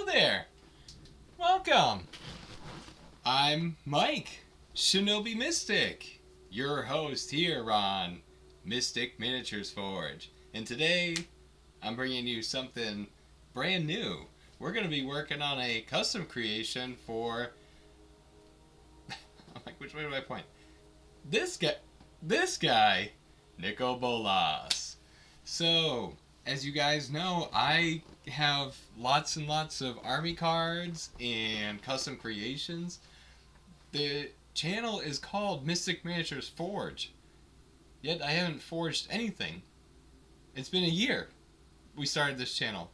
Hello there! Welcome! I'm Mike, Shinobi Mystic, your host here on Mystic Miniatures Forge. And today, I'm bringing you something brand new. We're going to be working on a custom creation for... I'm like, which way do I point? This guy, Nicol Bolas. So, as you guys know, I have lots and lots of army cards and custom creations. The channel is called Mystic Miniatures Forge, yet I haven't forged anything. It's been a year we started this channel.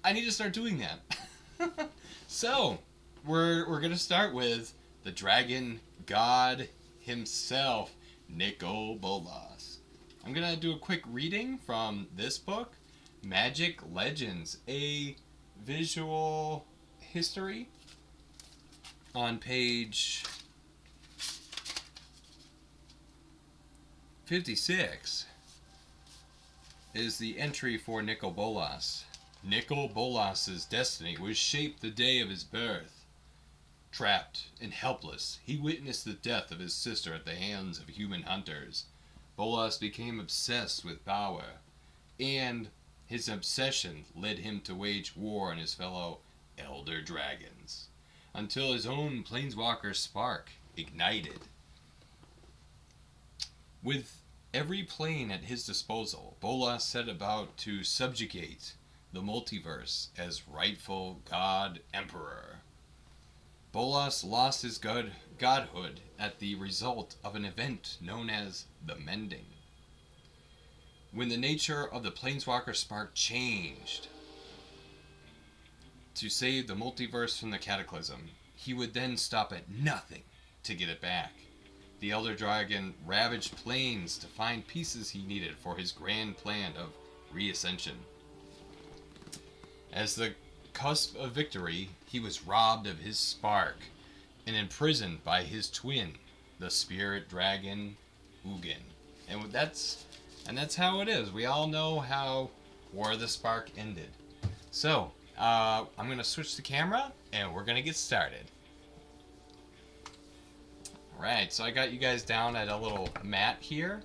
I need to start doing that. So, we're going to start with the dragon god himself, Nicol Bolas. I'm going to do a quick reading from this book, Magic Legends, a visual history. On page 56 is the entry for Nicol Bolas. Nicol Bolas's destiny was shaped the day of his birth. Trapped and helpless, he witnessed the death of his sister at the hands of human hunters. Bolas became obsessed with power, and his obsession led him to wage war on his fellow elder dragons, until his own planeswalker spark ignited. With every plane at his disposal, Bolas set about to subjugate the multiverse as rightful god emperor. Bolas lost his godhood at the result of an event known as the Mending. When the nature of the planeswalker spark changed to save the multiverse from the cataclysm, he would then stop at nothing to get it back. The Elder Dragon ravaged planes to find pieces he needed for his grand plan of reascension. As the cusp of victory, he was robbed of his spark and imprisoned by his twin, the spirit dragon Ugin. And that's how it is. We all know how War of the Spark ended. So, I'm going to switch the camera, and we're going to get started. Alright, so I got you guys down at a little mat here.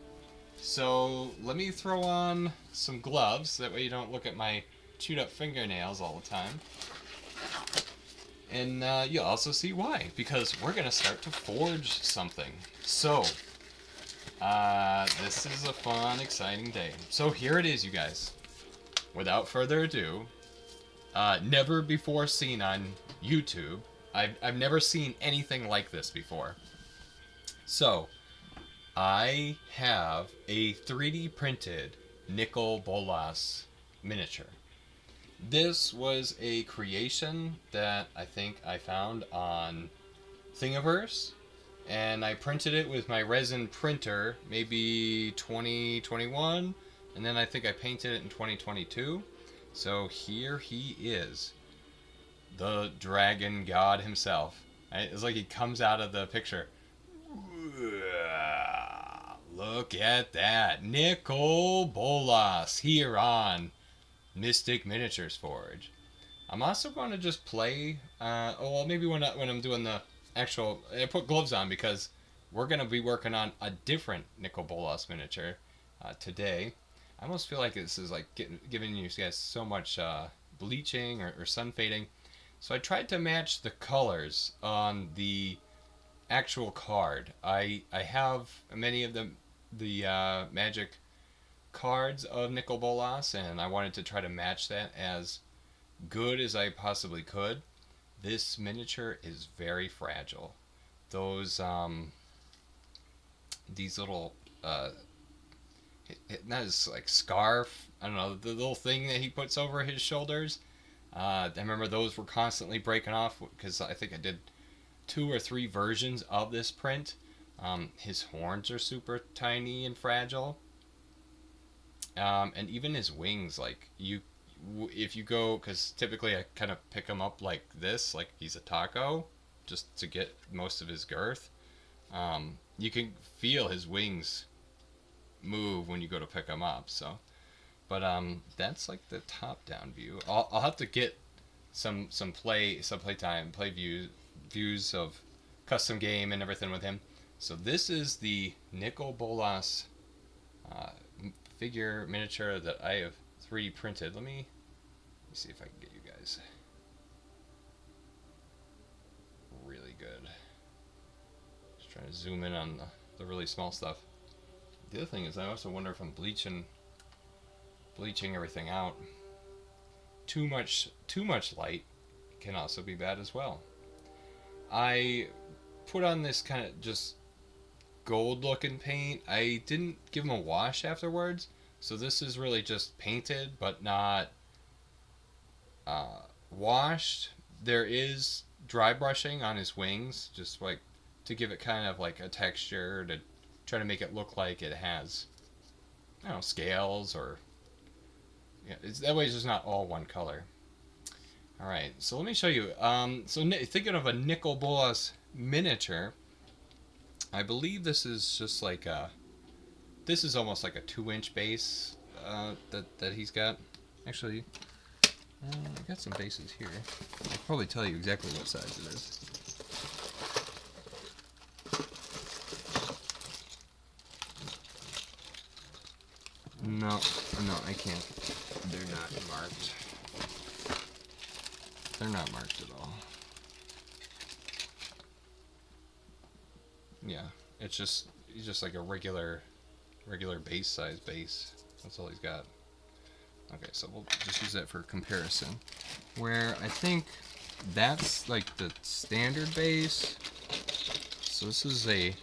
So, let me throw on some gloves, that way you don't look at my chewed up fingernails all the time. And you'll also see why, because we're going to start to forge something. So, this is a fun, exciting day. So here it is, you guys. Without further ado, never before seen on YouTube. I've never seen anything like this before. So, I have a 3D printed Nicol Bolas miniature. This was a creation that I think I found on Thingiverse, and I printed it with my resin printer, maybe 2021, and then I think I painted it in 2022. So here he is, the dragon god himself. It's like he comes out of the picture. Look at that, Nicol Bolas here on Mystic Miniatures Forge. I'm also going to just play, maybe when I'm doing the actual, I put gloves on because we're going to be working on a different Nicol Bolas miniature today. I almost feel like this is like giving you guys so much bleaching or sun fading. So I tried to match the colors on the actual card. I have many of the magic cards of Nicol Bolas, and I wanted to try to match that as good as I possibly could. This miniature is very fragile. Those these little not his like scarf, I don't know, the little thing that he puts over his shoulders. I remember those were constantly breaking off because I think I did 2 or 3 versions of this print. His horns are super tiny and fragile. And even his wings, like if you go, because typically I kind of pick him up like this, like he's a taco, just to get most of his girth. You can feel his wings move when you go to pick him up. So, but that's like the top-down view. I'll have to get some playtime, views of custom game and everything with him. So this is the Nicol Bolas figure miniature that I have 3D printed. Let me see if I can get you guys really good. Just trying to zoom in on the really small stuff. The other thing is I also wonder if I'm bleaching everything out. Too much light can also be bad as well. I put on this kind of just gold looking paint. I didn't give him a wash afterwards, so this is really just painted but not washed. There is dry brushing on his wings, just like to give it kind of like a texture, to try to make it look like it has, I don't know, scales, or that way it's just not all one color. Alright, so let me show you. So thinking of a Nicol Bolas miniature, I believe this is just like this is almost like a 2-inch base that he's got. Actually, I got some bases here. I'll probably tell you exactly what size it is. No, I can't. They're not marked. They're not marked at all. Yeah, he's just like a regular base size base. That's all he's got. Okay, so we'll just use that for comparison. Where I think that's like the standard base. So this is a,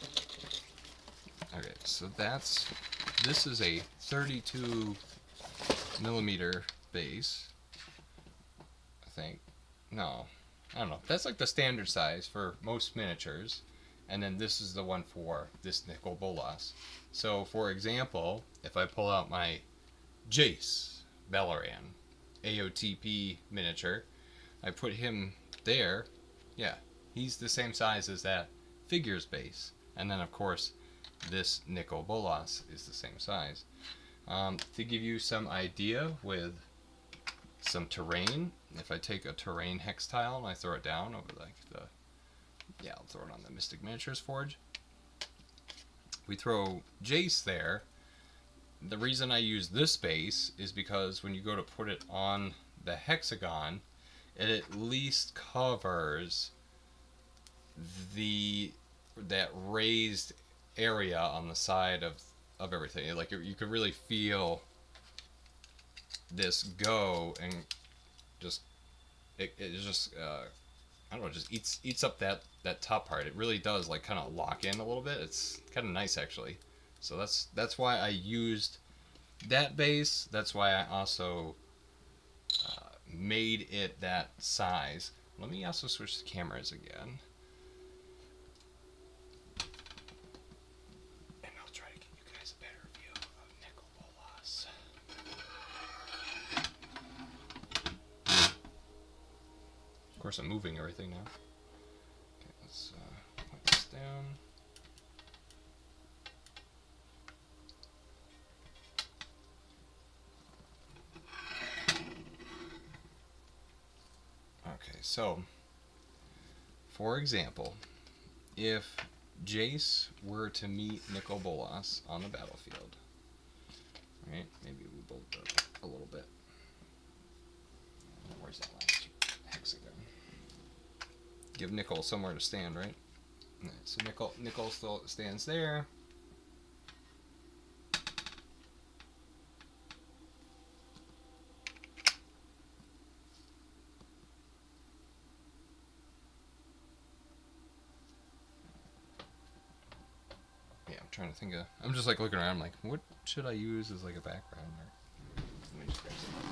okay, so this is a 32 millimeter base, I think. No, I don't know. That's like the standard size for most miniatures. And then this is the one for this Nicol Bolas. So, for example, if I pull out my Jace Belleran AOTP miniature, I put him there. Yeah, he's the same size as that figure's base. And then, of course, this Nicol Bolas is the same size. To give you some idea with some terrain, if I take a terrain hex tile and I throw it down over like the, yeah, I'll throw it on the Mystic Miniatures Forge. We throw Jace there. The reason I use this base is because when you go to put it on the hexagon, it at least covers that raised area on the side of everything. Like you could really feel this go, and just it just I don't know, just eats up that top part. It really does like kind of lock in a little bit. It's kind of nice actually. So that's why I used that base. That's why I also made it that size. Let me also switch the cameras again. And I'll try to give you guys a better view of Nicol Bolas. Of course, I'm moving everything now. Okay, let's point this down. Okay, so, for example, if Jace were to meet Nicol Bolas on the battlefield, right? Maybe we build up a little bit. Where's that last hexagon? Give Nicol somewhere to stand, right? Right, so Nicol still stands there. Trying to think of, I'm just like looking around, I'm like, what should I use as like a background? Or, let me just grab some.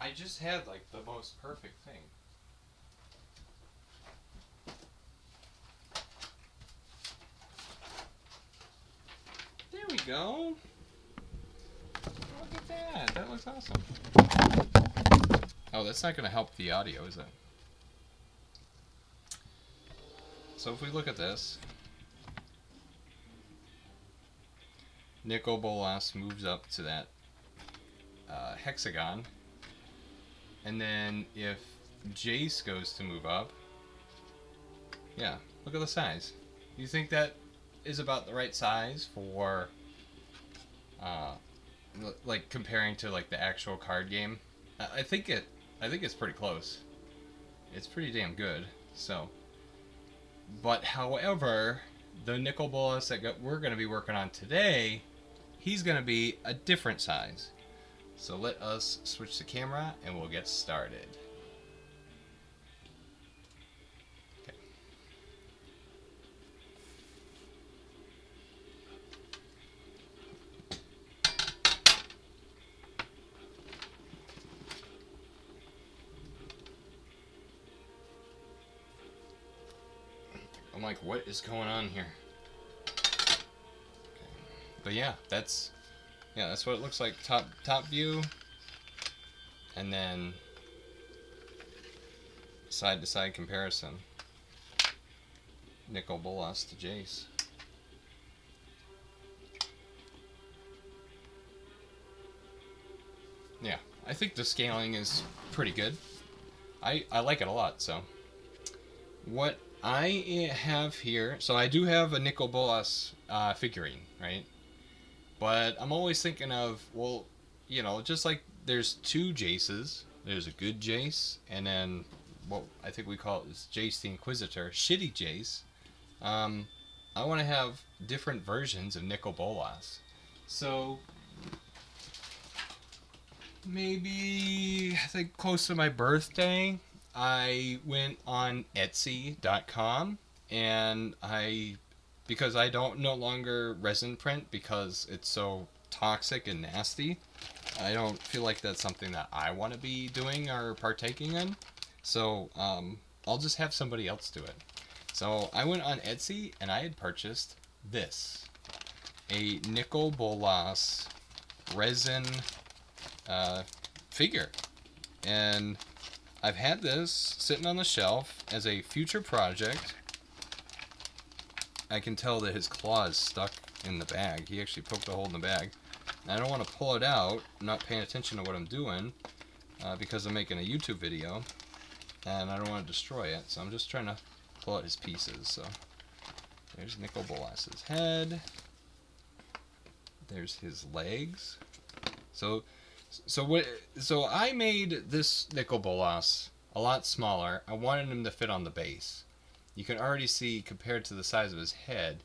I just had like the most perfect thing. There we go. that. That looks awesome. Oh, that's not going to help the audio, is it? So if we look at this, Nicol Bolas moves up to that hexagon, and then if Jace goes to move up, yeah, look at the size. You think that is about the right size for, like comparing to like the actual card game? I think it's pretty close. It's pretty damn good. So. But however, the Nicol Bolas that we're going to be working on today, he's going to be a different size. So let us switch the camera and we'll get started. Okay. I'm like, what is going on here? Okay. But yeah, that's what it looks like top view, and then side to side comparison. Nicol Bolas to Jace. Yeah, I think the scaling is pretty good. I like it a lot. So what I have here, so I do have a Nicol Bolas figurine, right? But I'm always thinking of, well, you know, just like there's two Jaces, there's a good Jace, and then what I think we call it is Jace the Inquisitor, shitty Jace. I want to have different versions of Nicol Bolas. So maybe, I think close to my birthday, I went on Etsy.com and because I don't no longer resin print because it's so toxic and nasty, I don't feel like that's something that I want to be doing or partaking in. So I'll just have somebody else do it. So I went on Etsy and I had purchased this, a Nicol Bolas resin figure, and I've had this sitting on the shelf as a future project. I can tell that his claw is stuck in the bag. He actually poked a hole in the bag. And I don't want to pull it out. I'm not paying attention to what I'm doing because I'm making a YouTube video, and I don't want to destroy it. So I'm just trying to pull out his pieces. So there's Nicol Bolas's head. There's his legs. So I made this Nicol Bolas a lot smaller. I wanted him to fit on the base. You can already see, compared to the size of his head,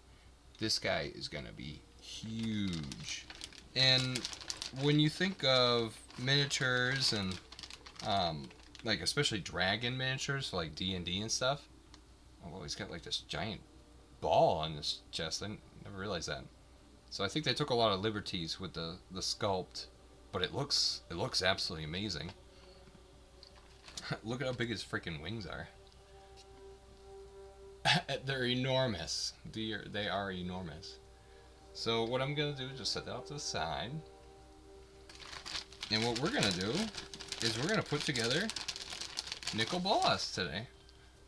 this guy is going to be huge. And when you think of miniatures and, like, especially dragon miniatures for, like, D&D and stuff, oh, he's got, like, this giant ball on his chest. I never realized that. So I think they took a lot of liberties with the sculpt, but it looks absolutely amazing. Look at how big his freaking wings are. They're enormous. They are enormous. So what I'm going to do is just set that off to the side. And what we're going to do is we're going to put together Nicol Bolas today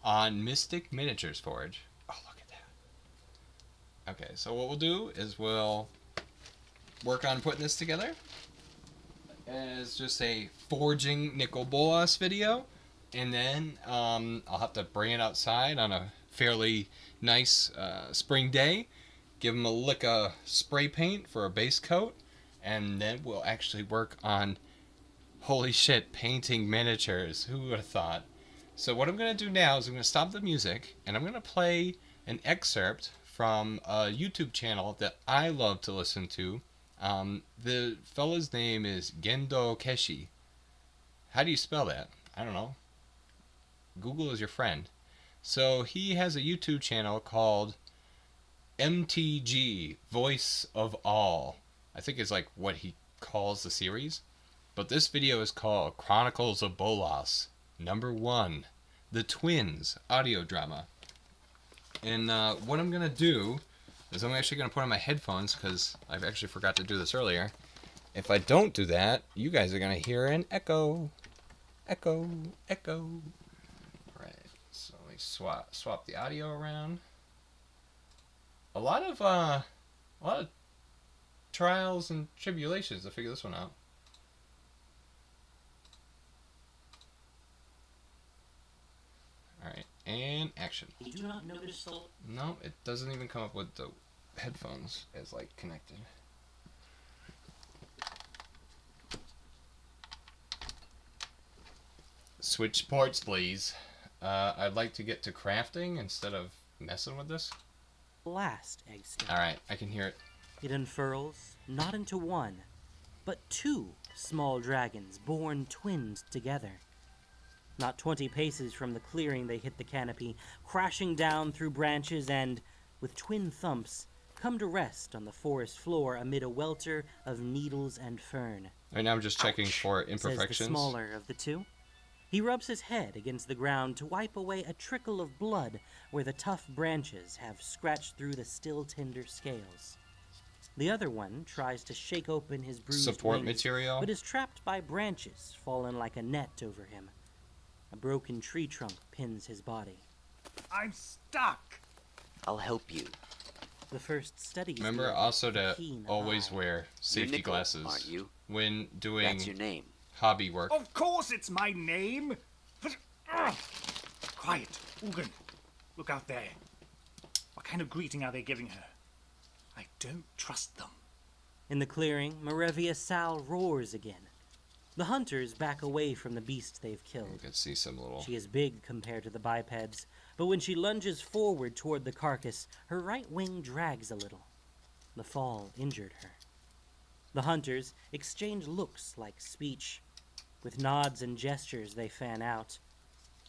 on Mystic Miniatures Forge. Oh, look at that. Okay, so what we'll do is we'll work on putting this together as just a forging Nicol Bolas video. And then I'll have to bring it outside on a fairly nice spring day, give him a lick of spray paint for a base coat, and then we'll actually work on, holy shit, painting miniatures. Who would have thought? So what I'm going to do now is I'm going to stop the music, and I'm going to play an excerpt from a YouTube channel that I love to listen to. The fella's name is Gendo Keshi. How do you spell that? I don't know. Google is your friend. So he has a YouTube channel called MTG, Voice of All. I think it's like what he calls the series. But this video is called Chronicles of Bolas, #1, The Twins audio drama. And what I'm going to do is I'm actually going to put on my headphones because I've actually forgot to do this earlier. If I don't do that, you guys are gonna hear an echo. Echo, echo. Right, so let me swap the audio around. A lot of trials and tribulations to figure this one out. Alright, and action. You do not notice the... No, it doesn't even come up with the headphones as, like, connected. Switch ports, please. I'd like to get to crafting instead of messing with this. last egg stone. Alright, I can hear it. It unfurls, not into one, but two small dragons born twinned together. Not 20 paces from the clearing, they hit the canopy, crashing down through branches and, with twin thumps, come to rest on the forest floor amid a welter of needles and fern. Right now I'm just checking for imperfections. Says the smaller of the two. He rubs his head against the ground to wipe away a trickle of blood where the tough branches have scratched through the still tender scales. The other one tries to shake open his bruised Support wings, material. but is trapped by branches fallen like a net over him. A broken tree trunk pins his body. I'm stuck. I'll help you. The first studies. Remember also to keen always eye. wear safety Nicol, glasses aren't you? when doing That's your name. hobby work. Of course it's my name. But, quiet, Ugin. Look out there. What kind of greeting are they giving her? I don't trust them. In the clearing, Marevia Sal roars again. The hunters back away from the beast they've You killed. can see some little... She is big compared to the bipeds, but when she lunges forward toward the carcass, her right wing drags a little. The fall injured her. The hunters exchange looks like speech. With nods and gestures, they fan out.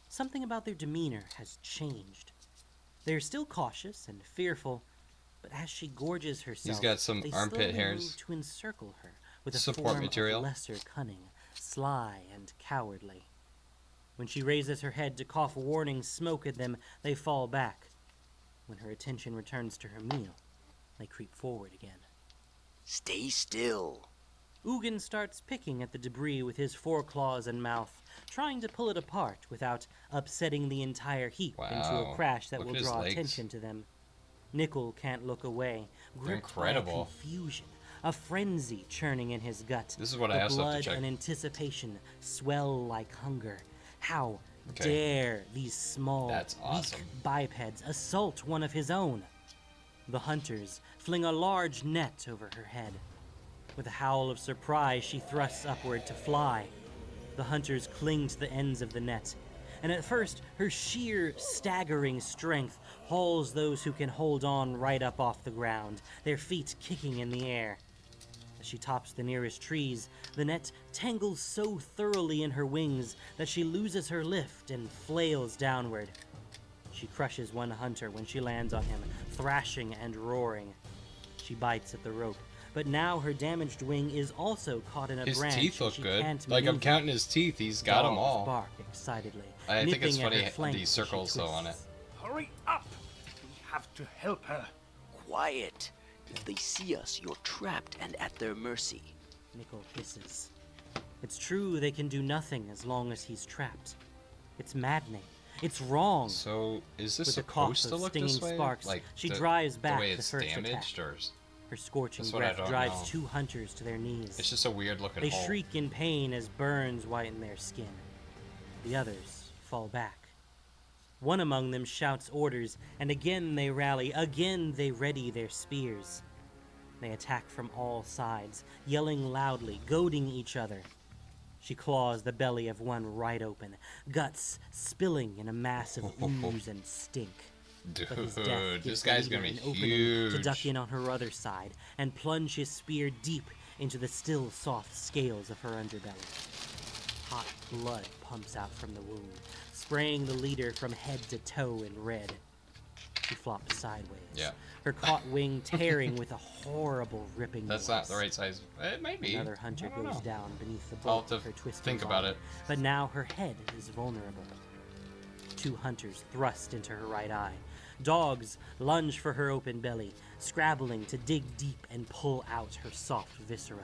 Something about their demeanor has changed. They are still cautious and fearful, but as she gorges herself, He's got some they armpit slowly hairs. move to encircle her with a Support form material. of lesser cunning, sly and cowardly. When she raises her head to cough warning smoke at them, they fall back. When her attention returns to her meal, they creep forward again. Stay still. Ugin starts picking at the debris with his foreclaws and mouth, trying to pull it apart without upsetting the entire heap into Wow. a crash that Look will at his draw legs. attention to them. Nicol can't look away, gripped by a incredible. confusion, a frenzy churning in his gut. This is what the I also have to blood check. and anticipation swell like hunger. How Okay. dare these small, That's awesome. weak bipeds assault one of his own? The hunters fling a large net over her head. With a howl of surprise, she thrusts upward to fly. The hunters cling to the ends of the net, and at first, her sheer, staggering strength hauls those who can hold on right up off the ground, their feet kicking in the air. As she tops the nearest trees, the net tangles so thoroughly in her wings that she loses her lift and flails downward. She crushes one hunter when she lands on him, thrashing and roaring. She bites at the rope, but now her damaged wing is also caught in a His branch teeth and look she good. can't Like, I'm maneuver. counting his teeth. He's got them Dogs all. bark excitedly, I think it's nipping at funny her flank these as she circles though on it. twists. Hurry up. We have to help her. Quiet. If they see us, you're trapped and at their mercy. Nicol hisses. It's true they can do nothing as long as he's trapped. It's maddening. It's wrong. So, is this With a cough supposed to of look stinging this way? sparks, Like, she the, drives back the way the it's first damaged, attack. or Her scorching That's what I breath don't drives know. two hunters to their knees. it's just a weird looking They hole. shriek in pain as burns whiten their skin. The others fall back. One among them shouts orders, and again they rally, again they ready their spears. They attack from all sides, yelling loudly, goading each other. She claws the belly of one right open, guts spilling in a mass of ooze and stink. But his death Dude, gives this the guy's leader gonna be an opening huge. to duck in on her other side and plunge his spear deep into the still soft scales of her underbelly. Hot blood pumps out from the wound, spraying the leader from head to toe in red. She flops sideways, Yeah. her caught wing tearing with a horrible ripping That's noise. not the right size. It might be. Another hunter I don't goes know. down beneath the I'll bulk have of to her twisting think about body, it. but now her head is vulnerable. Two hunters thrust into her right eye. Dogs lunge for her open belly, scrabbling to dig deep and pull out her soft viscera.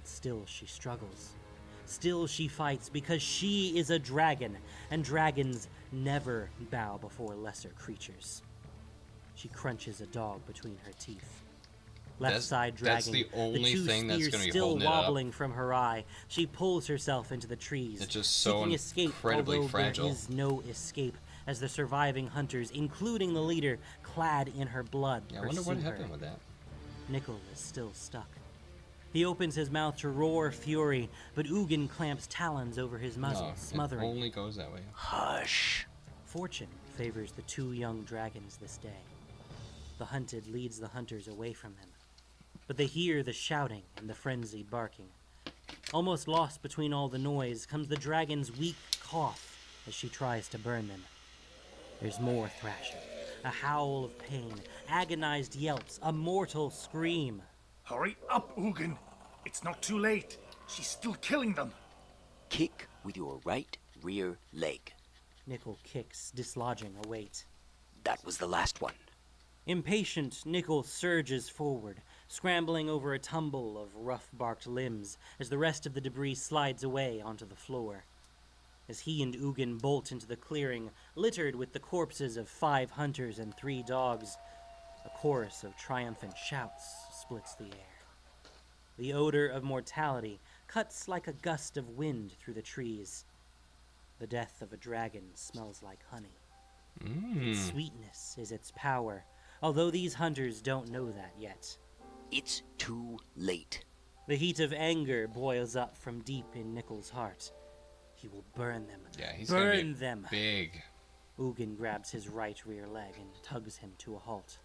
But still she struggles. Still she fights because she is a dragon, and dragons never bow before lesser creatures. She crunches a dog between her teeth. Left side dragging, the only two thing that's spears gonna be still holding it up. wobbling from her eye. She pulls herself into the trees, It's just so seeking escape, incredibly although fragile. there is no escape, as the surviving hunters, including the leader, clad in her blood, Yeah, I wonder what pursue happened her. with that. Nicol is still stuck. He opens his mouth to roar fury, but Ugin clamps talons over his muzzle, No, it smothering. only goes that way. Hush. Fortune favors the two young dragons this day. The hunted leads the hunters away from them, but they hear the shouting and the frenzied barking. Almost lost between all the noise comes the dragon's weak cough as she tries to burn them. There's more thrashing, a howl of pain, agonized yelps, a mortal scream. Hurry up, Ugin. It's not too late. She's still killing them. Kick with your right rear leg. Nicol kicks, dislodging a weight. That was the last one. Impatient, Nicol surges forward, scrambling over a tumble of rough-barked limbs as the rest of the debris slides away onto the floor. As he and Ugin bolt into the clearing, littered with the corpses of 5 hunters and 3 dogs, a chorus of triumphant shouts splits the air. The odor of mortality cuts like a gust of wind through the trees. The death of a dragon smells like honey. Its sweetness is its power, although these hunters don't know that yet. It's too late. The heat of anger boils up from deep in Nicol's heart. He will burn them. Yeah, he's gonna burn be them. big. Ugin grabs his right rear leg and tugs him to a halt.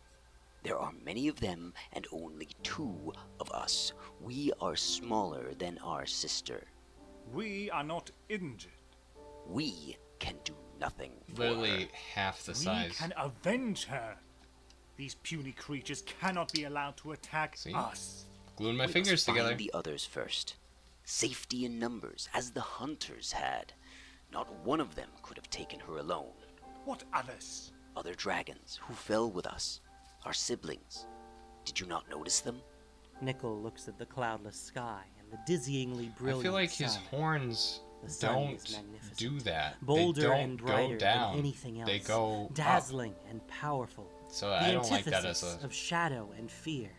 There are many of them and only 2 of us. We are smaller than our sister. We are not injured. We can do nothing for Literally her. half the We size. can avenge her. These puny creatures cannot be allowed to attack See? us. Gluing my We fingers must together. find the others first. Safety in numbers, as the hunters had. Not one of them could have taken her alone. What others? Other dragons who fell with us. Our siblings. Did you not notice them? Nicol looks at the cloudless sky and the dizzyingly brilliant I feel like his sun. horns The sun is don't magnificent. do that. Bolder they don't and brighter go down. than anything else. They go up. dazzling and powerful. So The I don't like that as antithesis a of shadow and fear.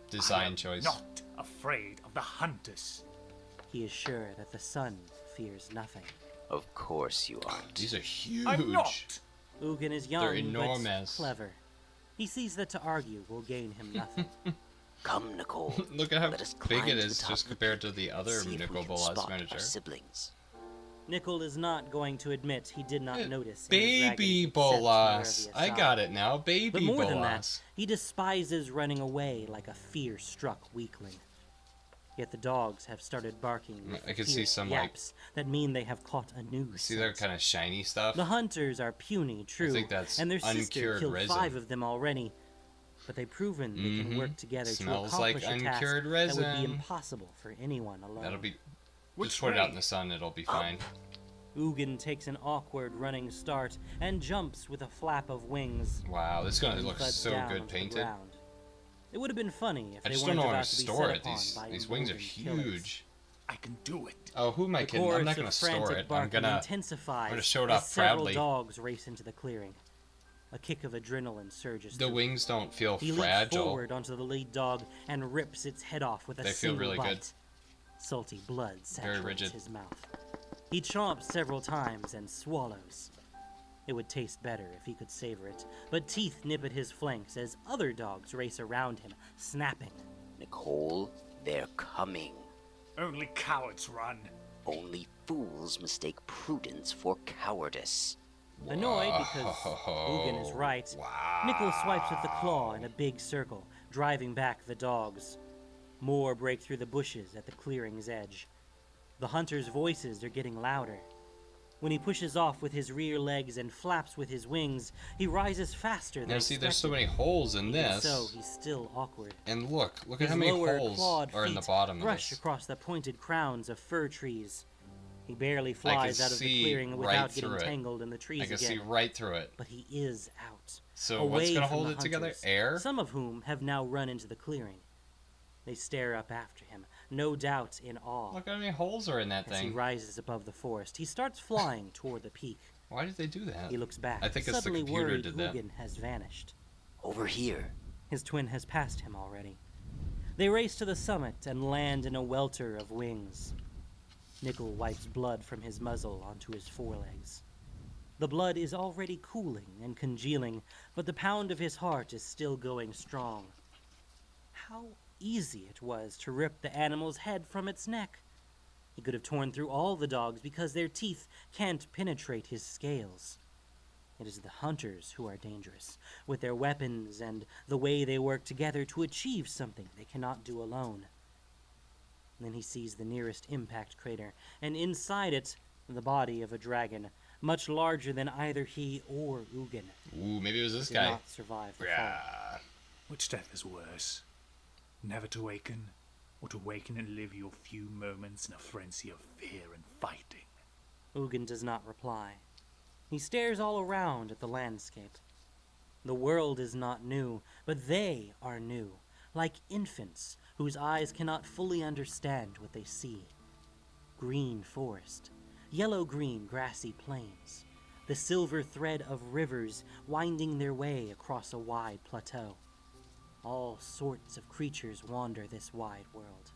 design I choice. am not afraid of the hunters. He is sure that the sun fears nothing. Of course you aren't. These are huge. I'm not. Ugin is young They're but enormous. clever. He sees that to argue will gain him nothing. Come, Nicole. Look at how Let us big climb it to the is top just of the compared to peak the and other see if we Nicol can Bolas spot miniature. our siblings. Nicol is not going to admit he did not notice Baby any dragons except Bolas. Nervia I Side. got it now. Baby But more Bolas. than that, he despises running away like a fear-struck weakling. Yet the dogs have started barking with I can see fierce some, like- yaps that mean they have caught a new See their scent. kind of shiny stuff? The hunters are puny, true, think that's and their sister uncured killed resin. 5 of them already. But they've proven they can work together Smells to accomplish like a task uncured that would be resin. impossible for anyone alone. That'll be. Which Just put it out way? in the sun. It'll be fine. Ugin takes an awkward running start and jumps with a flap of wings. Wow, this is gonna and look thuds so down good onto the painted. ground. It would have been funny if I they just weren't don't know where about to to be store set it. upon by These wings are emboldened killers. huge. I can do it. Oh, who am I The kidding? I'm chorus not of gonna store frantic it. I'm barking gonna. intensifies I'm gonna show it as off several proudly. dogs race into the clearing. A kick of adrenaline surges The through wings don't feel He leaps fragile. forward onto the lead dog and rips its head off with a They feel single really good. bite. Salty blood Very saturates rigid. his mouth. He chomps several times and swallows. It would taste better if he could savor it, but teeth nip at his flanks as other dogs race around him, snapping. Nicole, they're coming. Only cowards run. Only fools mistake prudence for cowardice. Annoyed because Ugin is right, Wow. Nicol swipes with the claw in a big circle, driving back the dogs. More break through the bushes at the clearing's edge. The hunters' voices are getting louder. When he pushes off with his rear legs and flaps with his wings, he rises faster than Now see, there's so expected. many holes in Even this. so, he's still awkward. And look at His how many lower holes clawed are in the feet bottom of brush this. across the pointed crowns of fir trees. He barely can flies out of the see clearing right without getting through it. tangled in the trees I can again. see right through it. But he is out. So away what's gonna from hold the it together? hunters, Air? Some of whom have now run into the clearing. They stare up after him, no doubt in awe. Look how many holes are in that As he thing. rises above the forest, he starts flying toward the peak. Why did they do that? He looks back, I think it's the suddenly computer worried did that. Ugin has vanished. Over here. His twin has passed him already. They race to the summit and land in a welter of wings. Nicol wipes blood from his muzzle onto his forelegs. The blood is already cooling and congealing, but the pound of his heart is still going strong. How easy it was to rip the animal's head from its neck. He could have torn through all the dogs because their teeth can't penetrate his scales. It is the hunters who are dangerous, with their weapons and the way they work together to achieve something they cannot do alone. Then he sees the nearest impact crater, and inside it, the body of a dragon, much larger than either he or Ugin. Ooh, maybe it was this Did guy. not survive the fall. Yeah. Which death is worse? Never to waken, or to waken and live your few moments in a frenzy of fear and fighting? Ugin does not reply. He stares all around at the landscape. The world is not new, but they are new, like infants whose eyes cannot fully understand what they see. Green forest, yellow-green grassy plains, the silver thread of rivers winding their way across a wide plateau. All sorts of creatures wander this wide world.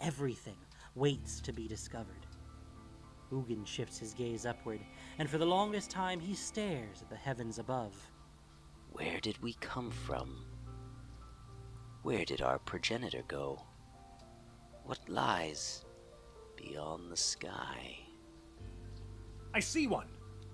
Everything waits to be discovered. Ugin shifts his gaze upward, and for the longest time he stares at the heavens above. Where did we come from? Where did our progenitor go? What lies beyond the sky? I see one!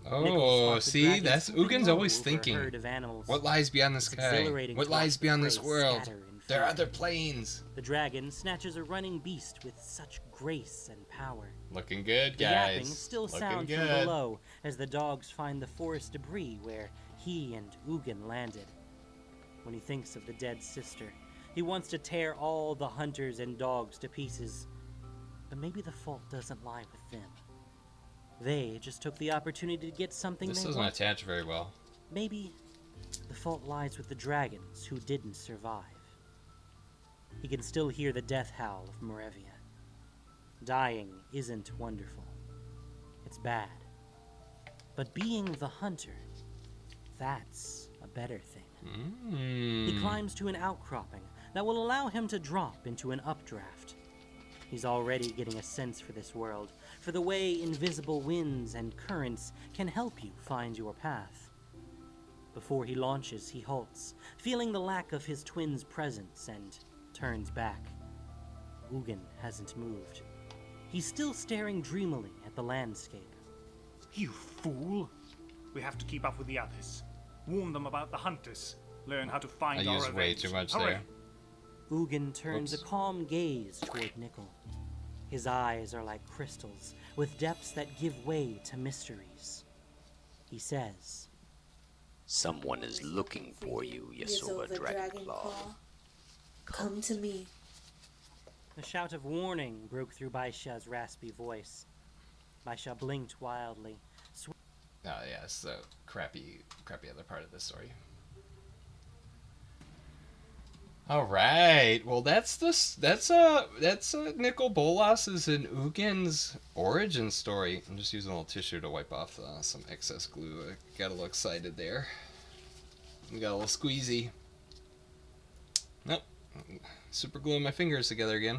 Nicol Oh, spots a see, dragon that's swooping Ugin's low always over a thinking. herd of animals. What lies beyond the It's sky? exhilarating What to lies watch beyond the this prey world? scatter in There are fear. other planes. The dragon snatches a running beast with such grace and power. Looking good, The guys. yapping still Looking sounds from good. below as the dogs find the forest debris where he and Ugin landed. When he thinks of the dead sister, he wants to tear all the hunters and dogs to pieces. But maybe the fault doesn't lie with them. They just took the opportunity to get something This they doesn't wanted. attach very well. Maybe the fault lies with the dragons who didn't survive. He can still hear the death howl of Moravia. Dying isn't wonderful. It's bad. But being the hunter, that's a better thing. He climbs to an outcropping that will allow him to drop into an updraft. He's already getting a sense for this world, for the way invisible winds and currents can help you find your path. Before he launches, he halts, feeling the lack of his twin's presence, and turns back. Ugin hasn't moved. He's still staring dreamily at the landscape. You fool! We have to keep up with the others. Warn them about the hunters. Learn how to find I our used way revenge. too much Hurry. there. Ugin turns Oops. a calm gaze toward Nicol. His eyes are like crystals, with depths that give way to mysteries. He says, Someone is looking for you, Yasova Dragonclaw. Come to me. A shout of warning broke through Baisha's raspy voice. Baisha blinked wildly. Oh yeah, it's the crappy other part of this story. All right, well that's Nicol Bolas's and Ugin's origin story. I'm just using a little tissue to wipe off some excess glue. I got a little excited there. We got a little squeezy. Nope, super gluing my fingers together again.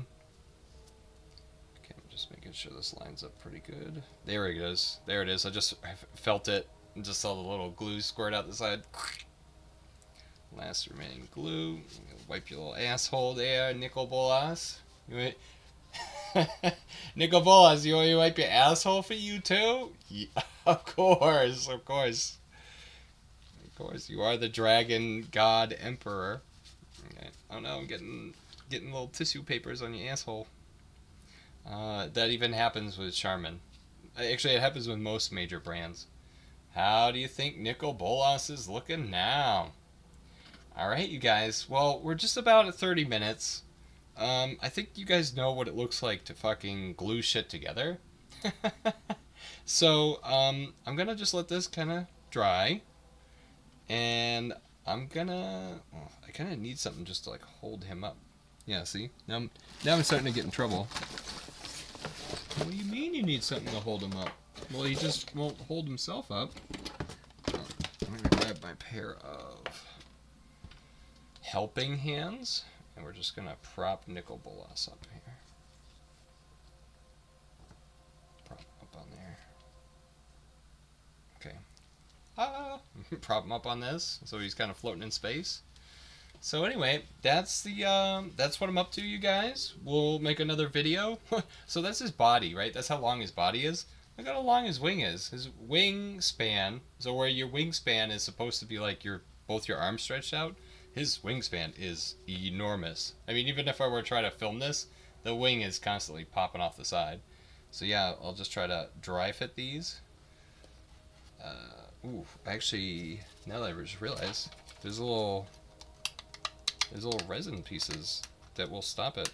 Okay, I'm just making sure this lines up pretty good. There it is. There it is. I felt it and just saw the little glue squirt out the side. Last remaining glue. Wipe your little asshole there, Nicol Bolas. Nicol Bolas, you want me to wipe your asshole for you too? Yeah, of course, of course. Of course, you are the dragon god emperor. Okay. Oh no, I'm getting little tissue papers on your asshole. That even happens with Charmin. Actually, it happens with most major brands. How do you think Nicol Bolas is looking now? Alright, you guys. Well, we're just about at 30 minutes. I think you guys know what it looks like to fucking glue shit together. So, I'm gonna just let this kind of dry. And I'm gonna... Well, I kind of need something just to, like, hold him up. Yeah, see? Now I'm starting to get in trouble. What do you mean you need something to hold him up? Well, he just won't hold himself up. Oh, I'm going to grab my pair of helping hands, and we're just going to prop Nicol Bolas up here. Prop him up on there. Okay. Prop him up on this, so he's kind of floating in space. So anyway, that's what I'm up to, you guys. We'll make another video. So that's his body, right? That's how long his body is. Look how long his wing is. His wingspan, so where your wingspan is supposed to be like both your arms stretched out, his wingspan is enormous. I mean, even if I were to try to film this, the wing is constantly popping off the side. So yeah, I'll just try to dry fit these. Actually, now that I just realized, there's little resin pieces that will stop it.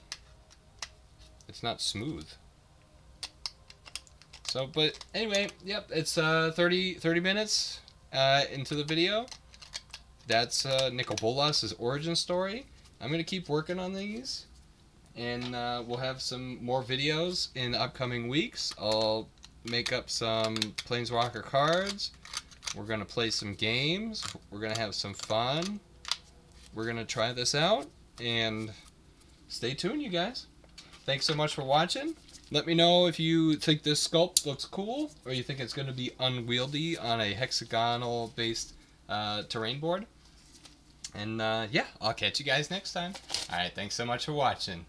It's not smooth. So, but anyway, yep, it's 30 minutes into the video. That's Nicol Bolas' origin story. I'm going to keep working on these, and we'll have some more videos in upcoming weeks. I'll make up some Planeswalker cards. We're going to play some games. We're going to have some fun. We're going to try this out, and stay tuned, you guys. Thanks so much for watching. Let me know if you think this sculpt looks cool, or you think it's going to be unwieldy on a hexagonal-based terrain board. And yeah, I'll catch you guys next time. Alright, thanks so much for watching.